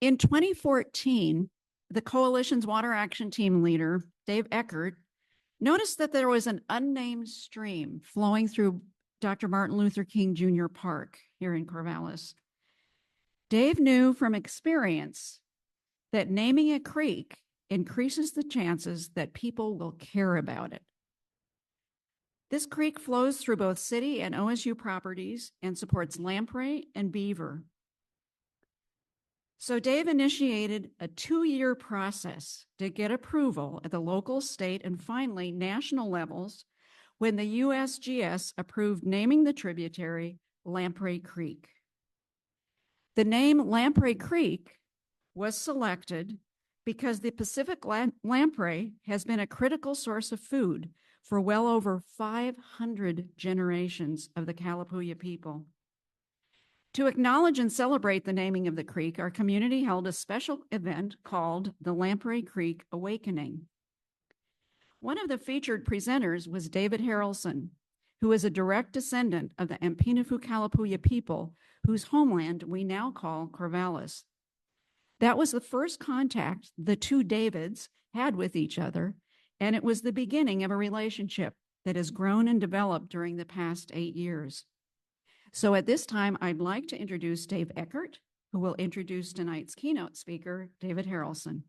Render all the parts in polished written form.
In 2014, the coalition's water action team leader, Dave Eckert, noticed that there was an unnamed stream flowing through Dr. Martin Luther King Jr. Park here in Corvallis. Dave knew from experience that naming a creek increases the chances that people will care about it. This creek flows through both city and OSU properties and supports lamprey and beaver. So Dave initiated a 2-year process to get approval at the local, state, and finally national levels when the USGS approved naming the tributary Lamprey Creek. The name Lamprey Creek was selected because the Pacific lamprey has been a critical source of food for well over 500 generations of the Kalapuya people. To acknowledge and celebrate the naming of the creek, our community held a special event called the Lamprey Creek Awakening. One of the featured presenters was David Harrelson, who is a direct descendant of the Empinafu Kalapuya people, whose homeland we now call Corvallis. That was the first contact the two Davids had with each other, and it was the beginning of a relationship that has grown and developed during the past 8 years. So at this time, I'd like to introduce Dave Eckert, who will introduce tonight's keynote speaker, David Harrelson.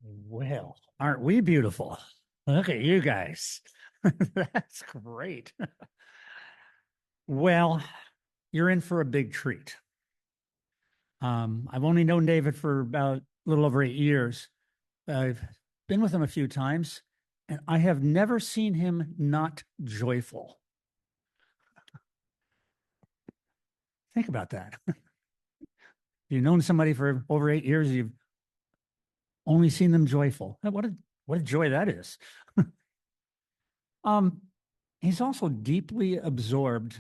Well, aren't we beautiful? Look at you guys. That's great. Well, you're in for a big treat. I've only known David for about a little over 8 years. I've been with him a few times, and I have never seen him not joyful. Think about that. You've known somebody for over 8 years, you've only seen them joyful. What a joy that is. He's also deeply absorbed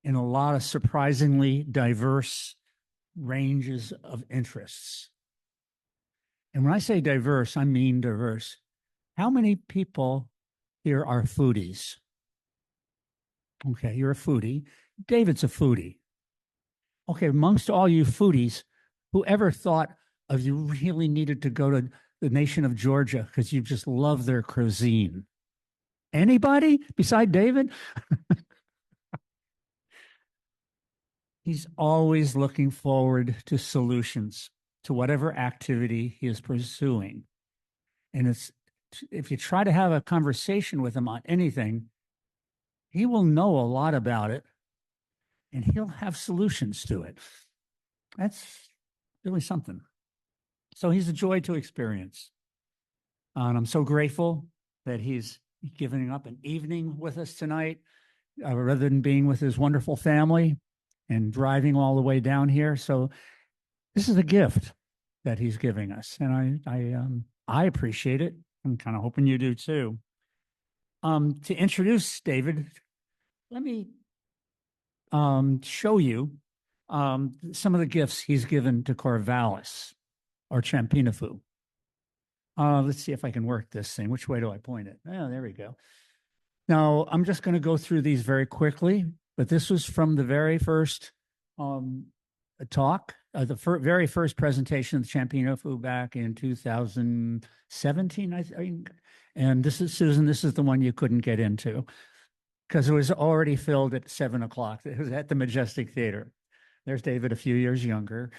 in a lot of surprisingly diverse ranges of interests. And when I say diverse, I mean diverse. How many people here are foodies? Okay, you're a foodie. David's a foodie. Okay, amongst all you foodies, whoever thought of you really needed to go to the nation of Georgia because you just love their cuisine? Anybody beside David? He's always looking forward to solutions to whatever activity he is pursuing. And if you try to have a conversation with him on anything, he will know a lot about it and he'll have solutions to it. That's really something. So he's a joy to experience. And I'm so grateful that he's giving up an evening with us tonight rather than being with his wonderful family and driving all the way down here. So this is a gift that he's giving us, and I appreciate it. I'm kind of hoping you do too. To introduce David, let me show you some of the gifts he's given to Corvallis or Champinafu. Let's see if I can work this thing. Which way do I point it? Oh, there we go. Now, I'm just going to go through these very quickly, but this was from the very first talk, very first presentation of Champinafu back in 2017, I think. And this is, Susan, this is the one you couldn't get into because it was already filled at 7 o'clock. It was at the Majestic Theater. There's David, a few years younger.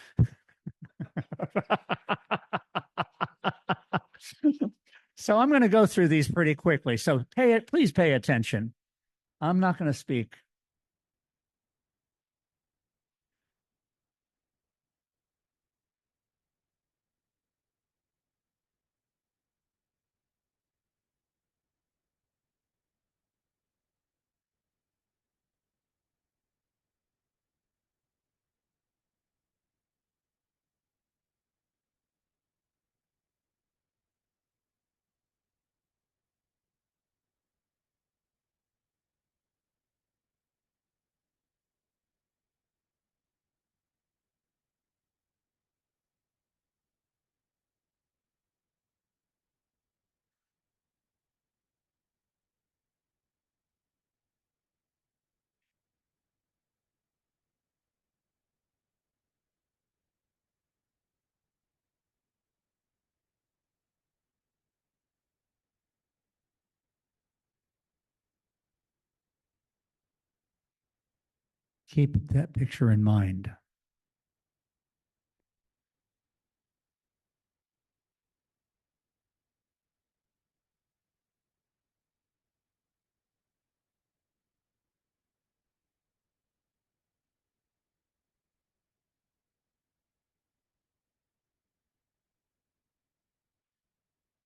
So I'm going to go through these pretty quickly. So please pay attention. I'm not going to speak. Keep that picture in mind.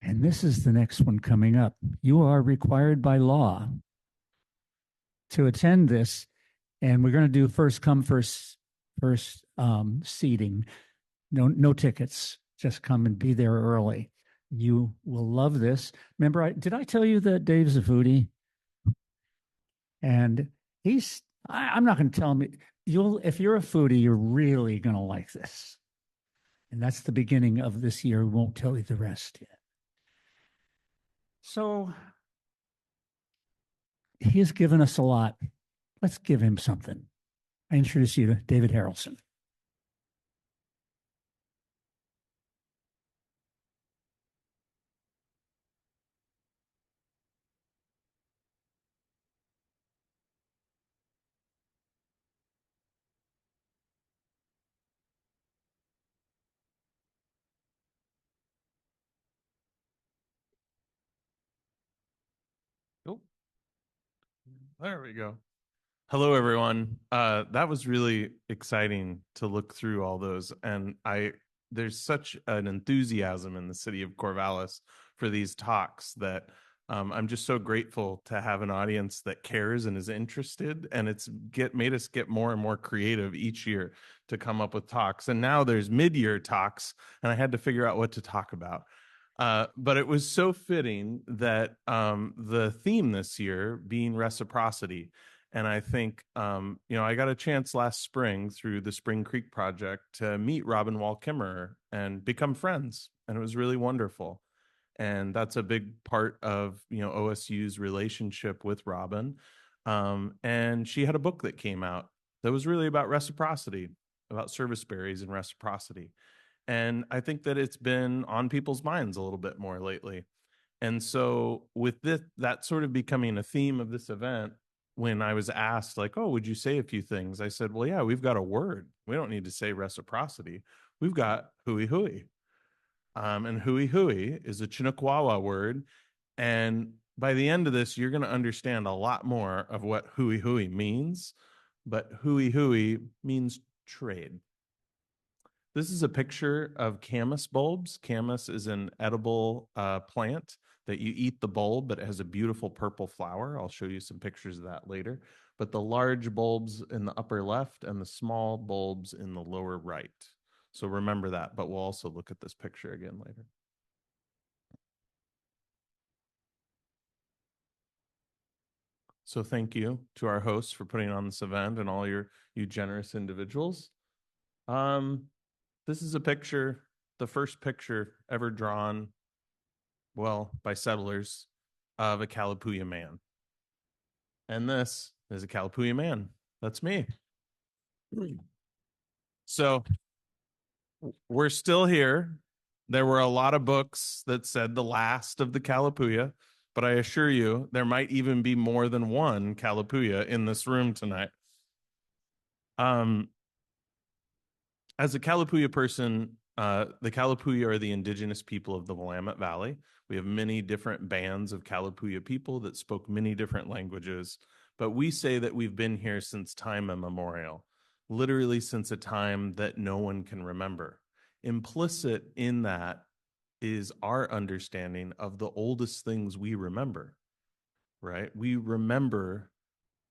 And this is the next one coming up. You are required by law to attend this, and we're going to do first come first seating. No tickets. Just come and be there early. You will love this. Remember, did I tell you that Dave's a foodie? And I'm not going to tell him. If you're a foodie, you're really going to like this. And that's the beginning of this year. We won't tell you the rest yet. So he has given us a lot. Let's give him something. I introduce you to David Harrelson. Oh, there we go. Hello, everyone. That was really exciting to look through all those, and there's such an enthusiasm in the city of Corvallis for these talks that I'm just so grateful to have an audience that cares and is interested, and it's made us get more and more creative each year to come up with talks. And now there's mid-year talks, and I had to figure out what to talk about. But it was so fitting that the theme this year being reciprocity. And I think, I got a chance last spring through the Spring Creek Project to meet Robin Wall Kimmerer and become friends. And it was really wonderful. And that's a big part of, OSU's relationship with Robin. And she had a book that came out that was really about reciprocity, about service berries and reciprocity. And I think that it's been on people's minds a little bit more lately. And so with that sort of becoming a theme of this event, when I was asked like, oh, would you say a few things? I said, well, yeah, we've got a word. We don't need to say reciprocity. We've got hui hui. And hui hui is a Chinookwawa word. And by the end of this, you're going to understand a lot more of what hui hui means. But hui hui means trade. This is a picture of camas bulbs. Camas is an edible plant that you eat the bulb, but it has a beautiful purple flower. I'll show you some pictures of that later. But the large bulbs in the upper left and the small bulbs in the lower right. So remember that, but we'll also look at this picture again later. So thank you to our hosts for putting on this event and all you generous individuals. This is a picture, the first picture ever drawn, by settlers, of a Kalapuya man. And this is a Kalapuya man. That's me. So we're still here. There were a lot of books that said the last of the Kalapuya, but I assure you there might even be more than one Kalapuya in this room tonight. As a Kalapuya person, the Kalapuya are the indigenous people of the Willamette Valley. We have many different bands of Kalapuya people that spoke many different languages, but we say that we've been here since time immemorial, literally since a time that no one can remember. Implicit in that is our understanding of the oldest things we remember, right? We remember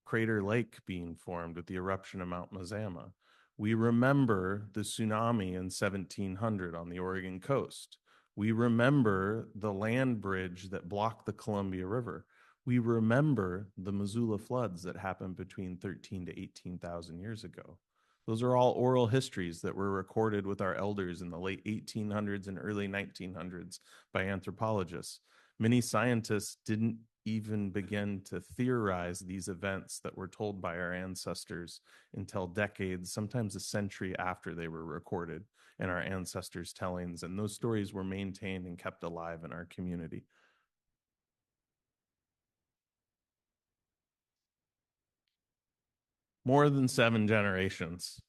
Crater Lake being formed with the eruption of Mount Mazama. We remember the tsunami in 1700 on the Oregon coast. We remember the land bridge that blocked the Columbia River. We remember the Missoula floods that happened between 13 to 18,000 years ago. Those are all oral histories that were recorded with our elders in the late 1800s and early 1900s by anthropologists. Many scientists didn't even begin to theorize these events that were told by our ancestors until decades, sometimes a century after they were recorded in our ancestors' tellings. And those stories were maintained and kept alive in our community. more than 7 generations.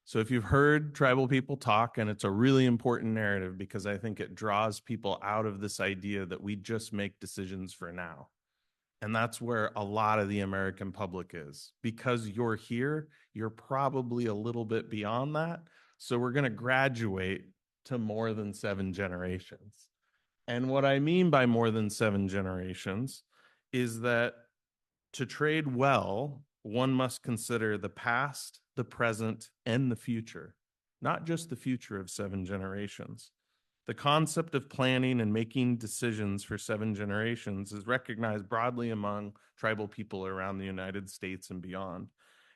So if you've heard tribal people talk, and it's a really important narrative because I think it draws people out of this idea that we just make decisions for now. And that's where a lot of the American public is. Because you're here, you're probably a little bit beyond that. So we're going to graduate to more than 7 generations. And what I mean by more than 7 generations is that to trade well, one must consider the past, the present, and the future, not just the future of 7 generations. The concept of planning and making decisions for 7 generations is recognized broadly among tribal people around the United States and beyond.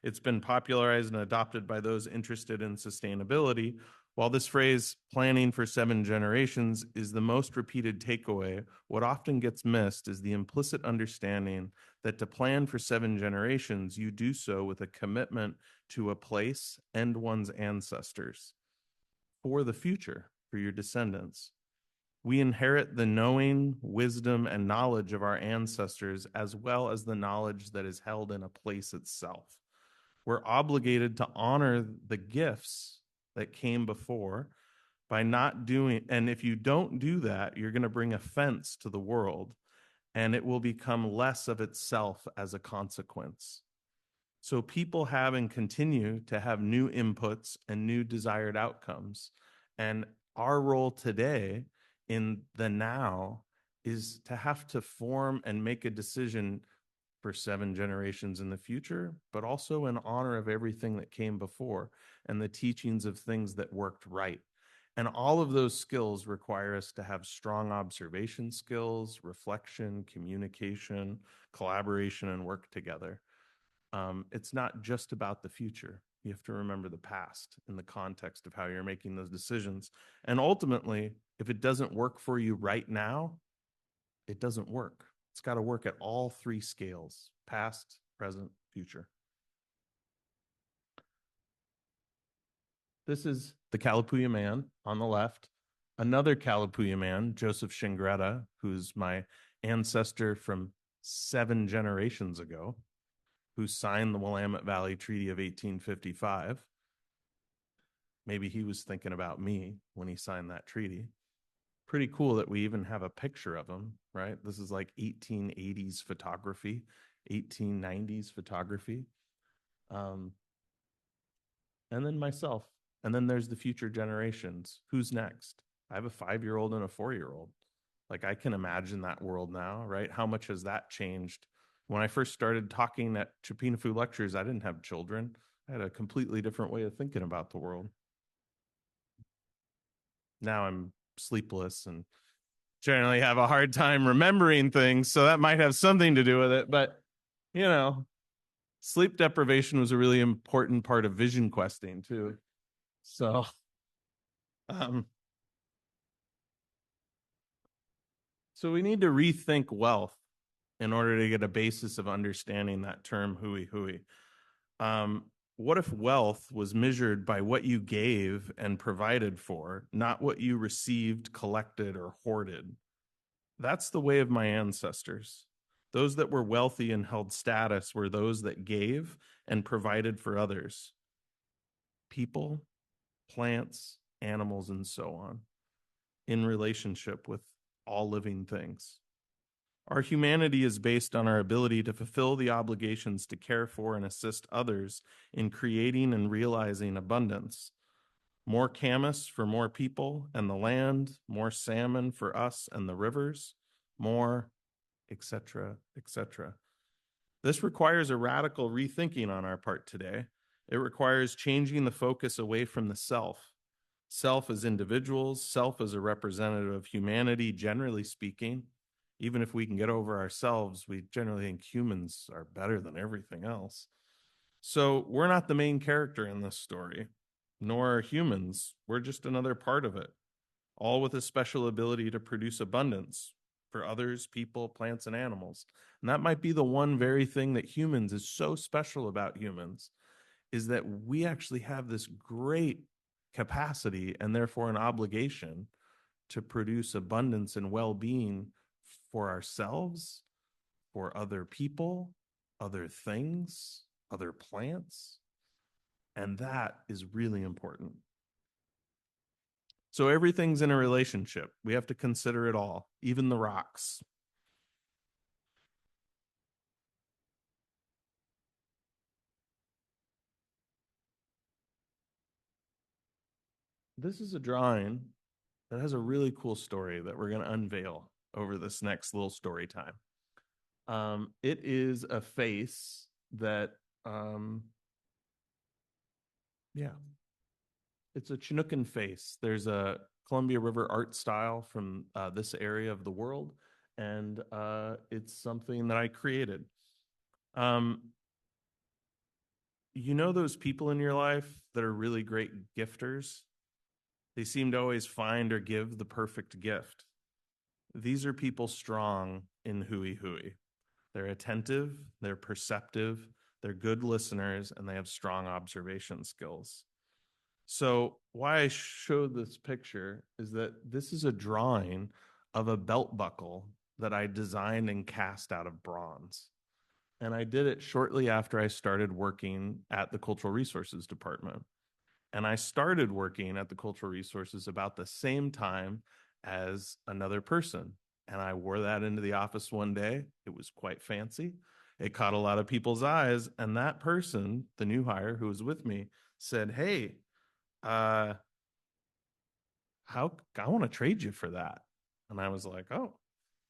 It's been popularized and adopted by those interested in sustainability. While this phrase, planning for 7 generations, is the most repeated takeaway, what often gets missed is the implicit understanding that to plan for 7 generations, you do so with a commitment to a place and one's ancestors for the future, for your descendants. We inherit the knowing, wisdom, and knowledge of our ancestors, as well as the knowledge that is held in a place itself. We're obligated to honor the gifts that came before by not doing, and if you don't do that, you're going to bring offense to the world, and it will become less of itself as a consequence. So people have and continue to have new inputs and new desired outcomes. And our role today in the now is to have to form and make a decision for 7 generations in the future, but also in honor of everything that came before and the teachings of things that worked right. And all of those skills require us to have strong observation skills, reflection, communication, collaboration, and work together. It's not just about the future. You have to remember the past in the context of how you're making those decisions. And ultimately, if it doesn't work for you right now, it doesn't work. It's got to work at all 3 scales: past, present, future. This is the Kalapuya man on the left. Another Kalapuya man, Joseph Shingretta, who's my ancestor from 7 generations ago, who signed the Willamette Valley Treaty of 1855. Maybe he was thinking about me when he signed that treaty. Pretty cool that we even have a picture of him, right? This is like 1880s photography, 1890s photography. And then myself. And then there's the future generations. Who's next? I have a 5-year-old and a 4-year-old. Like, I can imagine that world now, right? How much has that changed? When I first started talking at Chipinafu lectures, I didn't have children. I had a completely different way of thinking about the world. Now I'm sleepless and generally have a hard time remembering things, so that might have something to do with it. But, you know, sleep deprivation was a really important part of vision questing too. So, so we need to rethink wealth in order to get a basis of understanding that term hui hui. What if wealth was measured by what you gave and provided for, not what you received, collected, or hoarded? That's the way of my ancestors. Those that were wealthy and held status were those that gave and provided for others. People, plants, animals, and so on, in relationship with all living things. Our humanity is based on our ability to fulfill the obligations to care for and assist others in creating and realizing abundance. More camas for more people and the land, more salmon for us and the rivers, more, etc., etc. This requires a radical rethinking on our part today. It requires changing the focus away from the self. Self as individuals, self as a representative of humanity, generally speaking. Even if we can get over ourselves, we generally think humans are better than everything else. So we're not the main character in this story, nor are humans. We're just another part of it, all with a special ability to produce abundance for others, people, plants, and animals. And that might be the one very thing that humans is so special about humans, is that we actually have this great capacity and therefore an obligation to produce abundance and well-being for ourselves, for other people, other things, other plants. And that is really important. So everything's in a relationship. We have to consider it all, even the rocks. This is a drawing that has a really cool story that we're going to unveil over this next little story time. It is a face that, yeah, it's a Chinookan face. There's a Columbia River art style from this area of the world, and it's something that I created. You know those people in your life that are really great gifters? They seem to always find or give the perfect gift. These are people strong in hui hui. They're attentive, they're perceptive, they're good listeners, and they have strong observation skills. So why I showed this picture is that this is a drawing of a belt buckle that I designed and cast out of bronze. And I did it shortly after I started working at the Cultural Resources Department. And I started working at the Cultural Resources about the same time as another person. And I wore that into the office one day. It was quite fancy. It caught a lot of people's eyes. And that person, the new hire who was with me, said, "Hey, I want to trade you for that." And I was like, "Oh,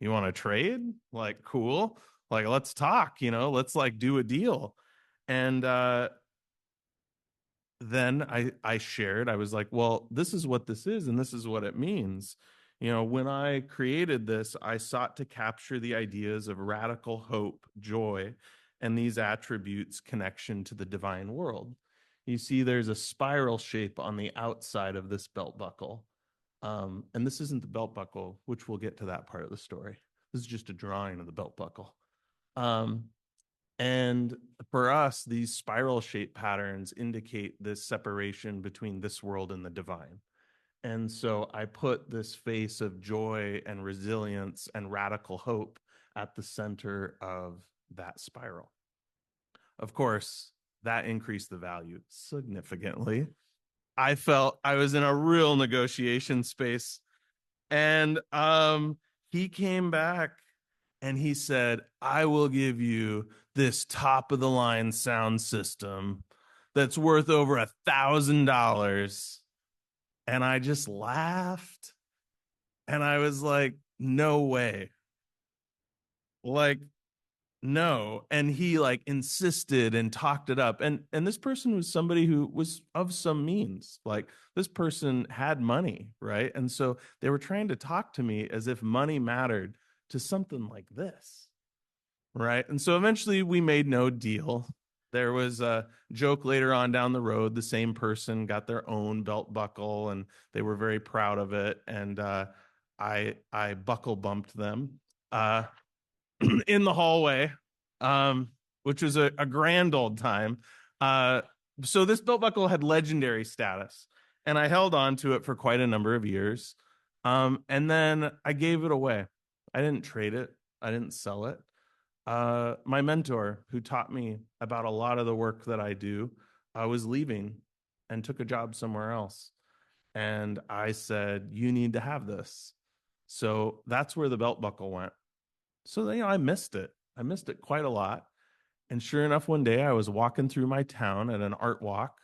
you want to trade? Like, cool. Like, let's talk, let's like do a deal." And then I shared, I was like, "Well, this is what this is, and this is what it means." When I created this, I sought to capture the ideas of radical hope, joy, and these attributes' connection to the divine world. You see, there's a spiral shape on the outside of this belt buckle. And this isn't the belt buckle, which we'll get to that part of the story. This is just a drawing of the belt buckle. And for us, these spiral shape patterns indicate this separation between this world and the divine. And so I put this face of joy and resilience and radical hope at the center of that spiral. Of course, that increased the value significantly. I felt I was in a real negotiation space. And he came back and he said, "I will give you this top of the line sound system that's worth over $1,000. And I just laughed. And I was like, "No way." Like, no. And he like insisted and talked it up. And this person was somebody who was of some means. Like, this person had money, right? And so they were trying to talk to me as if money mattered to something like this, right? And so eventually we made no deal. There was a joke later on down the road. The same person got their own belt buckle and they were very proud of it. And I buckle bumped them in the hallway, which was a grand old time. So this belt buckle had legendary status, and I held on to it for quite a number of years. And then I gave it away. I didn't trade it. I didn't sell it. My mentor, who taught me about a lot of the work that I do, was leaving and took a job somewhere else. And I said, "You need to have this." So that's where the belt buckle went. So, I missed it. I missed it quite a lot. And sure enough, one day I was walking through my town at an art walk,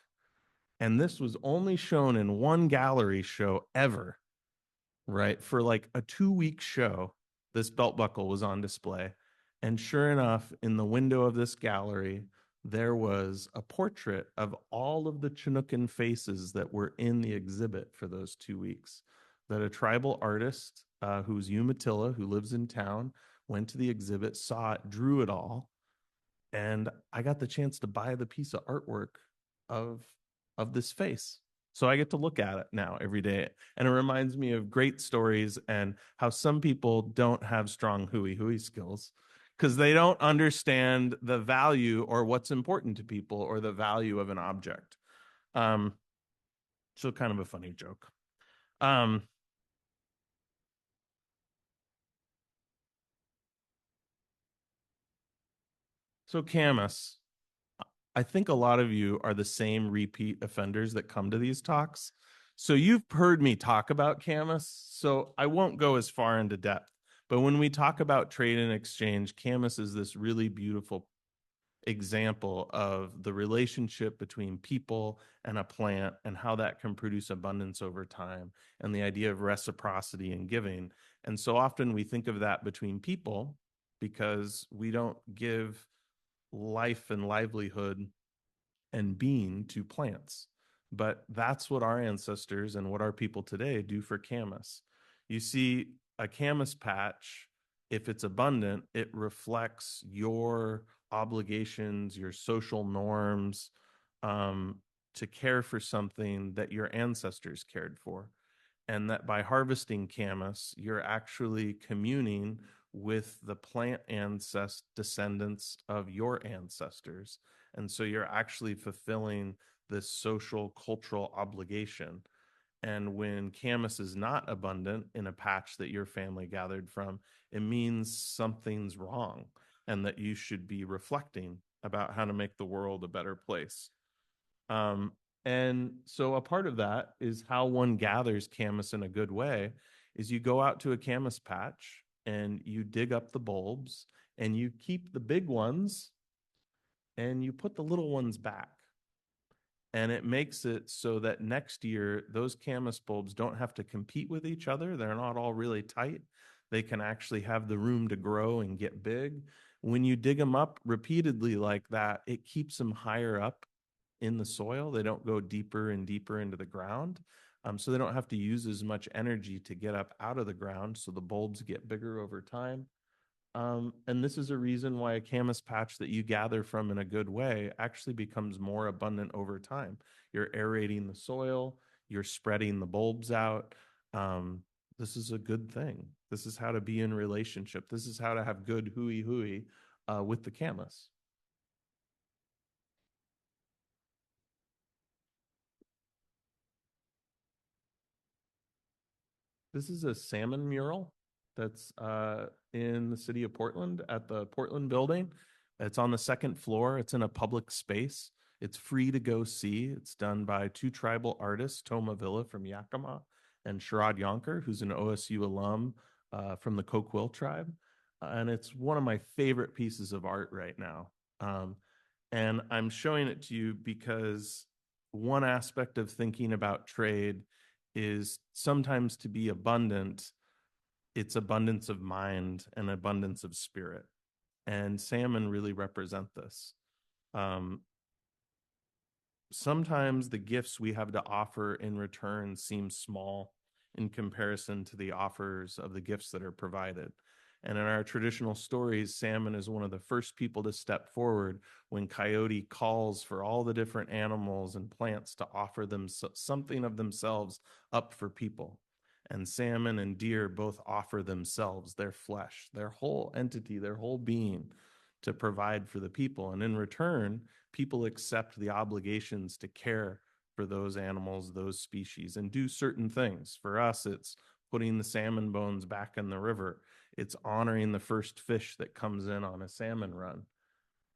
and this was only shown in one gallery show ever, right? For like a 2-week show, this belt buckle was on display. And sure enough, in the window of this gallery, there was a portrait of all of the Chinookan faces that were in the exhibit for those 2 weeks. That a tribal artist who's Umatilla, who lives in town, went to the exhibit, saw it, drew it all, and I got the chance to buy the piece of artwork of this face. So I get to look at it now every day. And it reminds me of great stories and how some people don't have strong hui hui skills because they don't understand the value or what's important to people or the value of an object. So kind of a funny joke. So Camus, I think a lot of you are the same repeat offenders that come to these talks. So you've heard me talk about Camas, so I won't go as far into depth. But when we talk about trade and exchange, Camas is this really beautiful example of the relationship between people and a plant and how that can produce abundance over time, and the idea of reciprocity and giving. And so often we think of that between people because we don't give life and livelihood and being to plants. But that's what our ancestors and what our people today do for camas. You see, a camas patch, if it's abundant, it reflects your obligations, your social norms, to care for something that your ancestors cared for. And that by harvesting camas, you're actually communing with the plant descendants of your ancestors. And so you're actually fulfilling this social cultural obligation. And when camas is not abundant in a patch that your family gathered from, it means something's wrong and that you should be reflecting about how to make the world a better place. And so a part of that is how one gathers camas in a good way is you go out to a camas patch and you dig up the bulbs and you keep the big ones and you put the little ones back. And it makes it so that next year, those camas bulbs don't have to compete with each other. They're not all really tight. They can actually have the room to grow and get big. When you dig them up repeatedly like that, it keeps them higher up in the soil. They don't go deeper and deeper into the ground. So they don't have to use as much energy to get up out of the ground. So the bulbs get bigger over time. And this is a reason why a camas patch that you gather from in a good way actually becomes more abundant over time. You're aerating the soil, you're spreading the bulbs out. This is a good thing. This is how to be in relationship. This is how to have good hui with the camas. This is a salmon mural that's in the city of Portland at the Portland building. It's on the second floor. It's in a public space. It's free to go see. It's done by two tribal artists, Toma Villa from Yakima and Sherrod Yonker, who's an OSU alum from the Coquille tribe. And it's one of my favorite pieces of art right now. And I'm showing it to you because one aspect of thinking about trade is sometimes to be abundant, it's abundance of mind and abundance of spirit. And salmon really represent this. Sometimes the gifts we have to offer in return seem small in comparison to the offers of the gifts that are provided. And in our traditional stories, salmon is one of the first people to step forward when Coyote calls for all the different animals and plants to offer them something of themselves up for people. And salmon and deer both offer themselves, their flesh, their whole entity, their whole being to provide for the people. And in return, people accept the obligations to care for those animals, those species, and do certain things. For us, it's putting the salmon bones back in the river. It's honoring the first fish that comes in on a salmon run.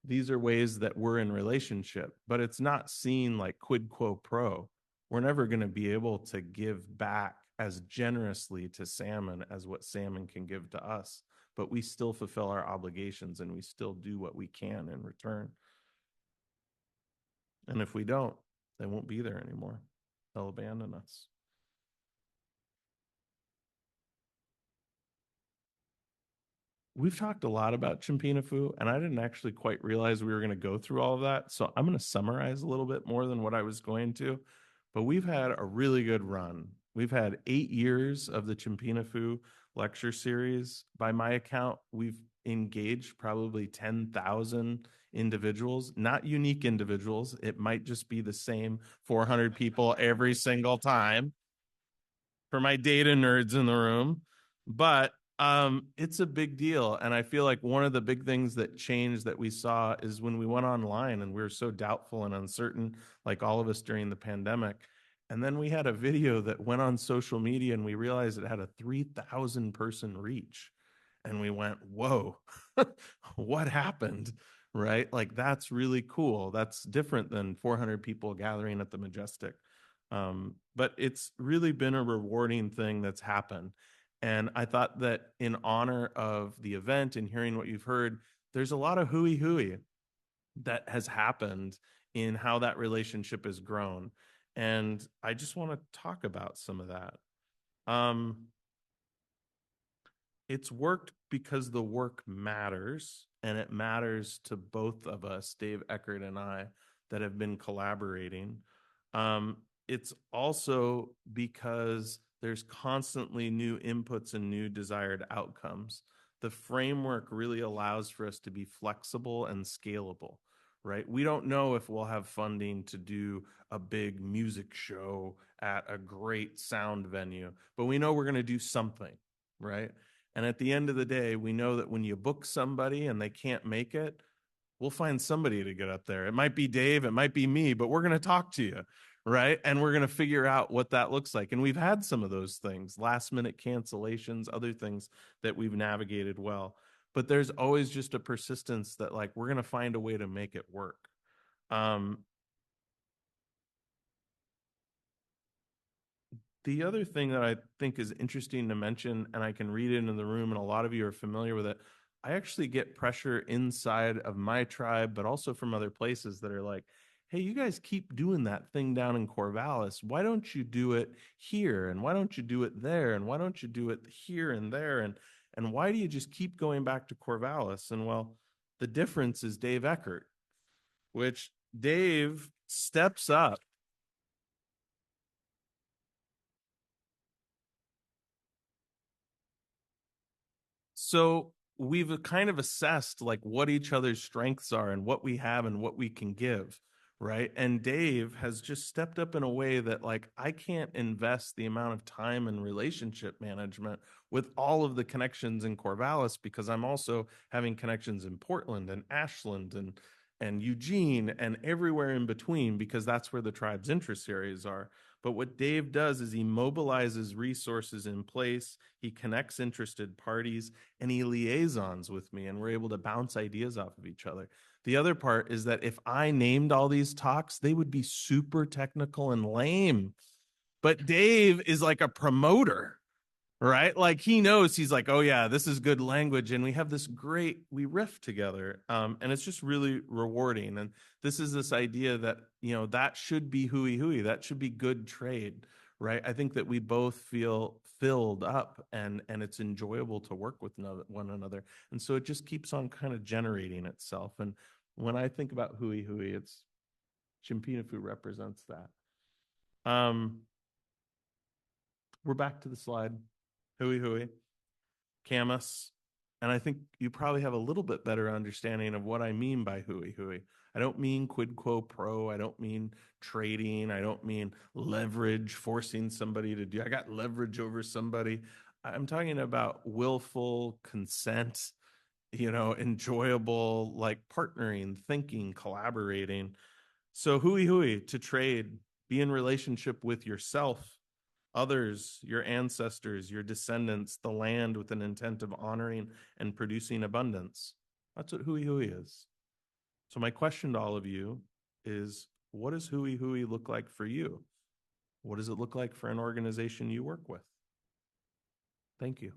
These are ways that we're in relationship, but it's not seen like quid quo pro. We're never going to be able to give back as generously to salmon as what salmon can give to us, but we still fulfill our obligations and we still do what we can in return. And if we don't, they won't be there anymore. They'll abandon us. We've talked a lot about Chimpinafu, and I didn't actually quite realize we were going to go through all of that. So I'm going to summarize a little bit more than what I was going to. But we've had a really good run. We've had 8 years of the Chimpinafu lecture series. By my account, we've engaged probably 10,000 individuals, not unique individuals. It might just be the same 400 people every single time for my data nerds in the room. But it's a big deal. And I feel like one of the big things that changed that we saw is when we went online and we were so doubtful and uncertain, like all of us during the pandemic. And then we had a video that went on social media and we realized it had a 3,000 person reach. And we went, whoa, what happened? right? Like that's really cool. That's different than 400 people gathering at the Majestic. But it's really been a rewarding thing that's happened. And I thought that in honor of the event and hearing what you've heard, there's a lot of hooey that has happened in how that relationship has grown. And I just want to talk about some of that. It's worked because the work matters, and it matters to both of us, Dave Eckert and I, that have been collaborating. It's also because there's constantly new inputs and new desired outcomes. The framework really allows for us to be flexible and scalable, right? We don't know if we'll have funding to do a big music show at a great sound venue, but we know we're going to do something, right? And at the end of the day, we know that when you book somebody and they can't make it, we'll find somebody to get up there. It might be Dave, it might be me, but we're going to talk to you, right? And we're going to figure out what that looks like. And we've had some of those things, last minute cancellations, other things that we've navigated well. But there's always just a persistence that like, we're going to find a way to make it work. The other thing that I think is interesting to mention, and I can read it in the room, and a lot of you are familiar with it, I actually get pressure inside of my tribe, but also from other places that are like, hey, you guys keep doing that thing down in Corvallis. Why don't you do it here? And why don't you do it there? And why don't you do it here and there? And why do you just keep going back to Corvallis? And well, the difference is Dave Eckert, which Dave steps up. So we've kind of assessed like what each other's strengths are and what we have and what we can give, right? And Dave has just stepped up in a way that like I can't invest the amount of time and relationship management with all of the connections in Corvallis because I'm also having connections in Portland and Ashland and Eugene and everywhere in between because that's where the tribe's interest areas are. But what Dave does is he mobilizes resources in place, he connects interested parties, and he liaisons with me, and we're able to bounce ideas off of each other. The other part is that if I named all these talks, they would be super technical and lame. But Dave is like a promoter, right? Like he knows, he's like, oh yeah, this is good language. And we have this great, we riff together. And it's just really rewarding. And this is this idea that, you know, that should be hooey, that should be good trade, right? I think that we both feel filled up and it's enjoyable to work with one another. And so it just keeps on kind of generating itself. And when I think about hooey, it's Chimpinafu represents that. We're back to the slide. Hooey, Camus. And I think you probably have a little bit better understanding of what I mean by hooey. I don't mean quid quo pro. I don't mean trading. I don't mean leverage, forcing somebody to do. I got leverage over somebody. I'm talking about willful consent, you know, enjoyable, like partnering, thinking, collaborating. So hooey, to trade, be in relationship with yourself, others, your ancestors, your descendants, the land with an intent of honoring and producing abundance. That's what hooey is. So my question to all of you is, what does hooey look like for you? What does it look like for an organization you work with? Thank you.